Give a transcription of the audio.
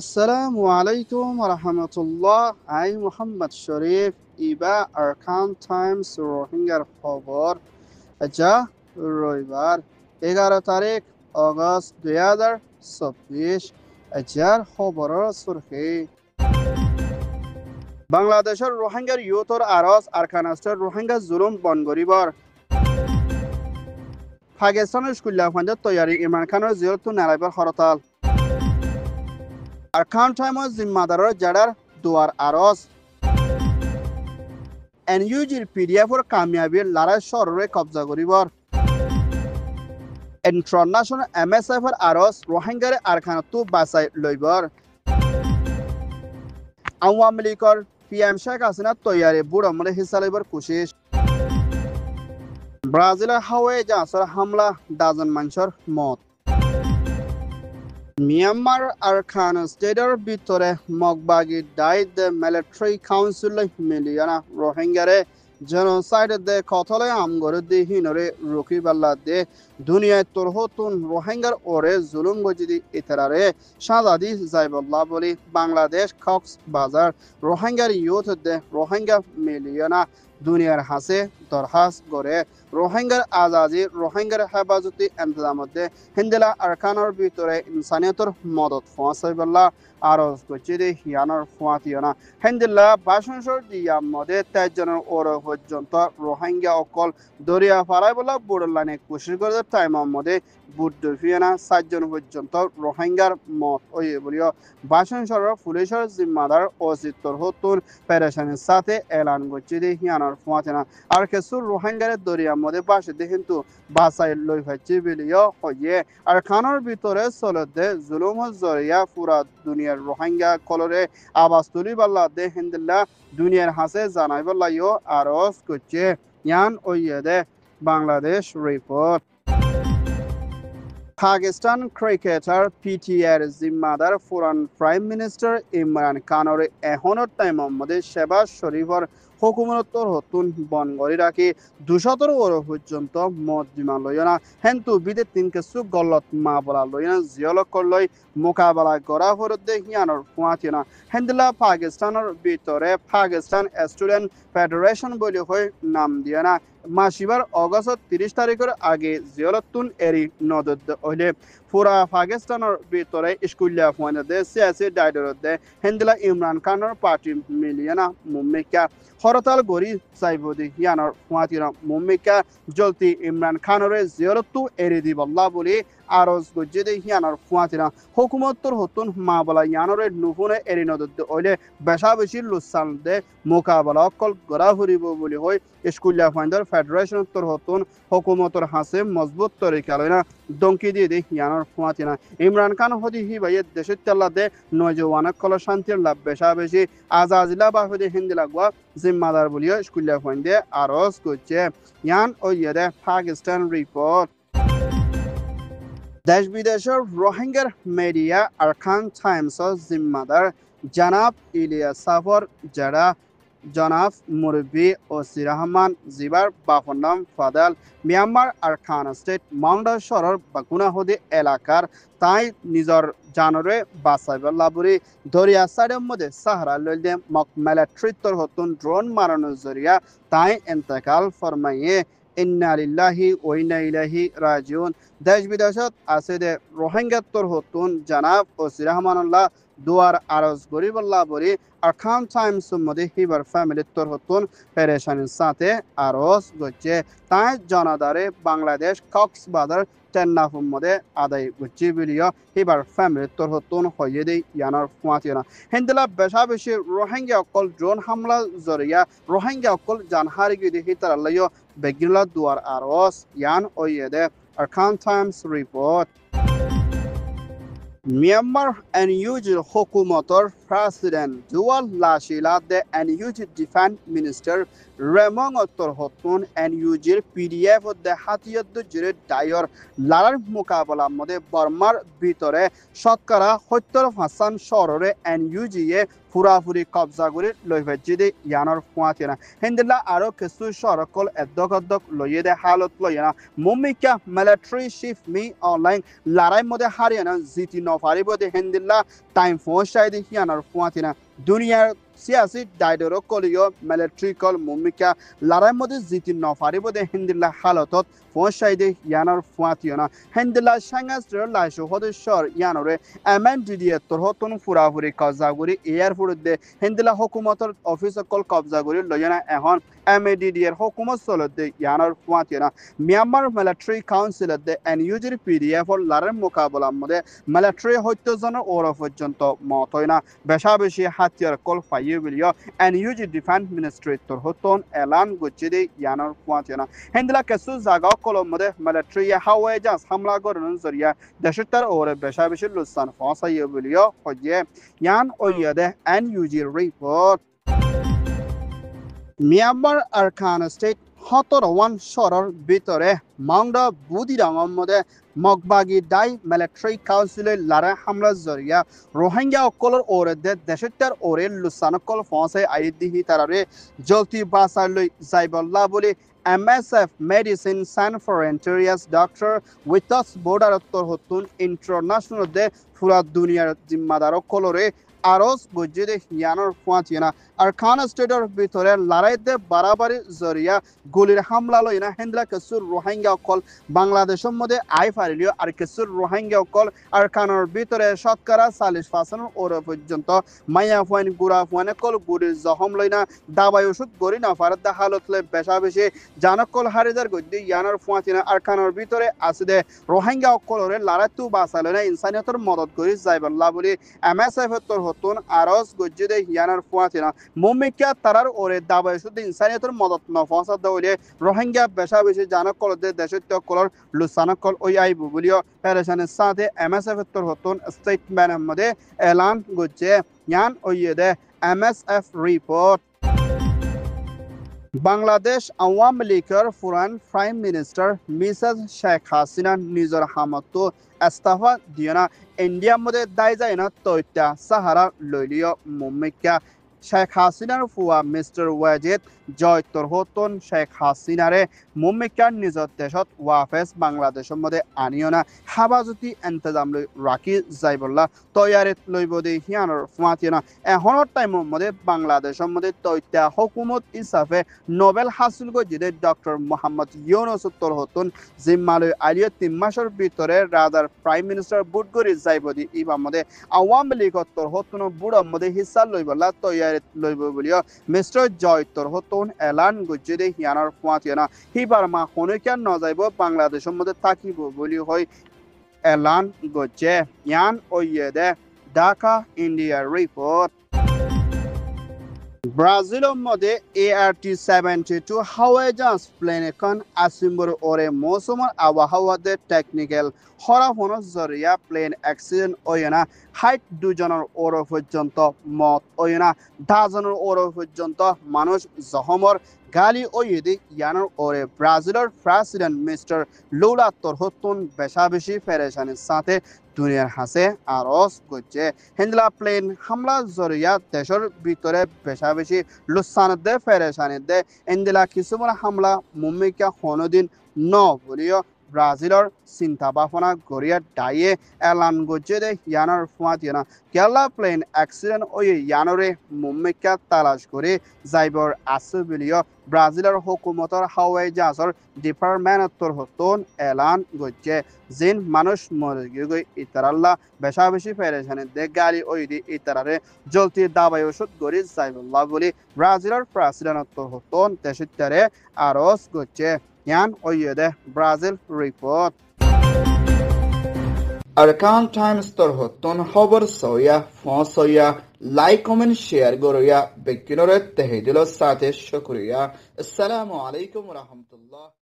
Assalamu alaikum wa rahmatullah. I Muhammad Sharif Iba Arkan Times রোহিঙ্গার খবর যা রবিবার 11 তারিখ আগস্ট 2024 যার খবরের সুরখি বাংলাদেশের রোহিঙ্গার ইউথর আরস আরকানাস্টের রোহিঙ্গা জুলুম বন করিবার পাকিস্তানের স্কুলিয়া ফান্ডের তৈয়ারি ইমরান খানের জিয়রত নারাইবার হরতাল আরকান টাইমস জিম্মাদারের জাডার দুয়ার আরস এনইউজির পিডিএফর কামিয়াবির লড়াই শহরে কবজা করিবার ইন্টারন্যাশনাল এমএসএফর আরস রোহিঙ্গারে আরকানতো বাঁচাই লইবার আওয়ামী লীগের পিএম শেখ হাসিনা তৈয়ারি বুড় আমলে হিসা লইবার কোশিশ ব্রাজিলের হাওয়াই জাহাজের হামলা ডাজন মানুষের মত মিয়ানমার আরকান স্টেটের ভিতরে মগবাগি ডাইদ মিলিটারি কাউন্সিল মিলিয়না রোহিঙ্গারে জেনোসাইড দে কতলে আমগরে দে হিনরে রুকি বাল্লা দে দুনিয়ায় তোরহতুন রোহিঙ্গার ওরে জুলুম গজিদি ইতরারে সাজাদি যাইবল্লাহ বলি বাংলাদেশ কক্স বাজার রোহিঙ্গার ইউথ দে রোহিঙ্গা মিলিয়না দুনিয়ার হাসে দরখাস্ত করে রোহিঙ্গার আজাদি রোহিঙ্গার হেফাজতি ইন্তজামত হিন্দিলা আরকানের ভিতরে ইনসানিয়তর মদত ফসাইবল্লাহ আরজ করছে দে হিয়ানোর ফুয়াতিয়না হিন্দিল্লা ভাষণসর দিয়া মদে 23 জনের ওর পর্যন্ত রোহিঙ্গা অকল দরিয়া ফারাই বলা বুড়লানে কোশিশ করে টাইমের মধ্যে বুট ফিয়ানা 7 জন পর্যন্ত রোহিঙ্গার মত ওই বলিও ভাষণসর পুলিশের জিম্মাদার অচিত্তর হতুন পেরেশানির সাথে এলান করছে দে হিয়ানোর ফুয়াতিয়না আর কিছু রোহিঙ্গার দরিয়ার মধ্যে বাসে দে কিন্তু বাসাই লই ফাইছে বলিও হইয়ে আর খানোর ভিতরে চলতে জুলুম জরিয়া পুরা দুনিয়ার রোহিঙ্গা কলরে আবাস তুলি বাল্লা দে হিন্দিল্লা দুনিয়ার হাসে জানাই বল্লাইও আরজ করছে ইয়ান ওইদে বাংলাদেশ রিপোর্ট পাকিস্তান ক্রিকেটার পিটিআর জিম্মাদার ফুরান প্রাইম মিনিস্টার ইমরান খানের এখনের টাইমের মধ্যে শেবাজ শরীফর হুকুমতর হতুন বন গড়ি রাখি 200 ওর পর্যন্ত মত বিমান লইনা হেন্তু বিদে 3 কিছু গলত মা বলা লইনা জিয়লকর লই মোকাবেলা করা হরদে হিয়ানোর ফুয়াতিনা হেন্দিলা পাকিস্তানের ভিতরে পাকিস্তান স্টুডেন্ট ফেডারেশন বলি হয় নাম দিয়ে না মাসিবার অগস্ট 30 তারিখের আগে জিয়লতুন এরি নদদ হইলে পুরা পাকিস্তানের ভিতরে স্কুলিয়া ফুয়ানদে সিয়াসি ডাইডরদে হেন্দিলা ইমরান খানের পার্টি মিলিয়না মুম্মিকা হরতাল গড়ি চাইবদি ইয়ানোর ফুয়াতিনা মুম্মিকা জলতি ইমরান খানের জিয়রতু এরি দিবল্লা বলি আরজ গজ্জে হিয়ানোর ফুয়াতিনা হুকুমতর হতুন মা বলা ইয়ানোরে নুফুনে এরি নদদ হইলে বেশা বেশি লুসান দে মোকাবেলা অকল গড়া ফুরিব বলি হয় স্কুলিয়া ফাইন্ডার ফেডারেশন তোর হতুন হুকুমতর হাসে মজবুত তরিকা লইনা দমকি দিয়ে দে হিয়ানোর ফুয়াতিনা ইমরান খান হদি হি ভাইয়ে দেশের তেল্লা দে নয়জওয়ানক কল শান্তির লাভ বেশা বেশি আজাজিলা বা হদি হিন্দি লাগবা জিম্মাদার বলিও স্কুলিয়া ফাইন্ডে আরজ করছে ইয়ান ওইদে পাকিস্তান রিপোর্ট দেশ বিদেশের রোহিঙ্গার মিডিয়া আরকান টাইমসর জিম্মাদার জনাব ইলিয়াস সাফর যারা জনাব মুরব্বী ওসি রহমান জিবার বাপর নাম ফাদাল মিয়ানমার আরকান স্টেট মাউন্ডা শহরের বাকুনাহদি এলাকার তাই নিজর জানরে বাঁচাইবার লাবুরি দরিয়া সাইডের মধ্যে সাহারা লইলে মক মিলিটারিতর হতুন ড্রোন মারানোর জরিয়া তাই ইন্তেকাল ফরমাইয়ে ইন্না লিল্লাহি ওয়া ইন্না ইলাইহি রাজিউন দেশ বিদেশত আছে দে রোহিঙ্গাতর হতুন জনাব ওসি রহমানুল্লাহ দুয়ার আরজ গরিবল্লাহ বরি আরকান টাইমস মধ্যে হিবার ফ্যামিলির তোর হতুন পেরেশানির সাথে আরজ গচ্ছে তাই জনাদারে বাংলাদেশ কক্স বাজার টেন্নাফুর মধ্যে আদায় গচ্ছি বিলিও হিবার ফ্যামিলির তোর হতুন হইয়ে দেই ইয়ানোর ফুয়াতিনা হিন্দিলা বেশা বেশি রোহিঙ্গা অকল ড্রোন হামলা জরিয়া রোহিঙ্গা অকল জানহারি গিয়ে হিতারাল্লাইও বেগিনলা দুয়ার আরজ ইয়ান ওইদে আরকান টাইমস রিপোর্ট মিয়ানমার এনইউজির হুকুমতর President Dual Lashila de NUG Defense Minister Ramon Ottorhotun NUG PDF de Hatiyad Jure Dayor Larar Mukabala Mode Burmar Bitore Shotkara Hotor Hassan Shorore NUG পুরাপুরি কবজা করে লইবে যদি ইয়ানোর ফুয়াতে না হিন্দলা আরো কিছু সরকল এদক লইয়ে দে হালত লইয়ে না মুমিকা মিলিটারি চিফ মি অনলাইন লড়াই মধ্যে হারিয়ে না জিতি নফারিব দে হিন্দলা টাইম ফোসাই দে ইয়ানোর ফুয়াতে না দুনিয়ার সিয়াসি ডাইডরো কলিও মিলিটারি কল মুমিকা লড়াই মধ্যে জিতি নফারিব দে হিন্দলা হালতত ফোসাই দে ইয়ানোর ফুয়াতে না হিন্দলা সাংস্ট্র লাইশো সদস্যর ইয়ানোরে এমএনডিডিএ তরহতন পুরাপুরি কবজা করে এয়ারপোর্ট দে হিন্দলা হুকুমতর অফিস কল কবজা করে লইয়ে না এখন MADDR hukumat solode yanar fuatina Myanmar Military Council de NUG PDF or Laran Mukabala mode military hoitozon or of Jonto Motoina Beshabishi Hatyar Kol Fayubilio NUG Defense Ministry Torhoton Elan Guchidi yanar fuatina Hendla Kasu Zaga Kolomode military Hawajas Hamla Goran Zoria Deshitar or Beshabishi Lusan Fosa Yubilio Hoye Yan Oyede NUG report Myanmar Arcana State Hotorowan Shoror Bitore Mangda Budirangam Mode Mogbagi Dai Military Council Lara Hamla Zoria Rohingya Color or de Deshitar Ore Lusanakol Fonse Aidi Hitarare Jolti Basali Zaibal Labuli MSF Medicine San Frontiers Doctor with us border Torhotun International de Fura Dunia Zimadaro Colore Aros Gujide Yanor Fuatina Arcana State or Bitore Larade Barabari Zoria Gulir Hamlalo in a Hendra Kasur Rohingya call Bangladesh Mode Ifarilio Arkasur Rohingya call Arcana Bitore Shotkara Salish Fasan or of Junto Maya Fuan Gura Fuanakol Guri Zahomlina Dabayushut Gorina Farad the Halotle Beshabishi Janakol Haridar Gudi Yanor Fuatina Arcana Bitore Aside Rohingya Colore Laratu Basalena in Sanator Modot Guri Zaibar Labuli MSF Torhotun Aros Gujide Yanar Fuatina Mumika Tarar or a Dabayshut in Sanator Modot Nofosa Dole Rohingya Beshabishi Janakol de Deshito Color Lusanakol Oyai Bubulio Pereshan Sate MSF Torhotun Statement Mode Elan Guje Yan Oyede MSF report Bangladesh Awam Leaguer Foreign Prime Minister Mrs. Sheikh Hasina Nizar Hamato Astafa Diana India Mode Daizaina Toita Sahara Lolio Mumika Sheikh Hasina Fua Mr. Wajid Joy Torhoton Sheikh Hasinare Mumika Nizar Teshot Wafes Bangladesh Mode Aniona Habazuti Entazamlu Raki Zaibola Toyaret Loibode Hianor Fuatina a honor time Mode Bangladesh Mode Toita Hokumot Isafe Nobel Hasulgo Jide Dr. Muhammad Yunus Torhoton Zimalu Aliot Timashar Bitore rather Prime Minister Budguri Zaibodi Iba Mode Awam League Torhotuno Buddha Mode Hissa Loibola Toyaret Loibulio Mr. Joy Torhoton Elan Gujide Hianor Fuatina Hibarma Honukan Nozaibo Bangladesh Mode Takibo Buli Hoi Elan Goje Yan Oyede Dhaka India report Brazil mode ART-72 Hawaiians Planecon Asimbur Ore Mosomar Awahawa de Technical Horafono Zoria Plane Accident Oyana Height Dujanor Oro Jonto Mot Oyana Dazanor Oro Jonto Manush Zahomor Gali Oyedi Yanor Ore Brazil President Mr. Lula Torhotun Beshabishi Federation Sate Duniyar Hase Aros Goje Hindla Plane Hamla Zoria Teshor Bitore Beshabishi Lusan de Federation de Indila Kisumara Hamla Mumika Honodin No Bulio Brazilor Sintabafona Goria Daye Elan Gojede Yanar Fuatiana Kerala plane accident Oye Yanore Mumika Talash Gore Zaibor Asubilio Brazilor Hokumotor Hawaii Jazor Department Torhoton Elan Goje Zin Manush Morgugo Itaralla Beshabishi Federation de Gali Oidi Itarare Jolti Dabayoshut Gori Zaibor Lavuli Brazilor President Torhoton Teshitere Aros Goje Yan Oyede Brazil report Arkan Times Torhoton Hover Soya Fon Soya Like comment share Goroya Bekinoret Tehedilo Sate Shukriya Assalamu alaikum wa rahmatullah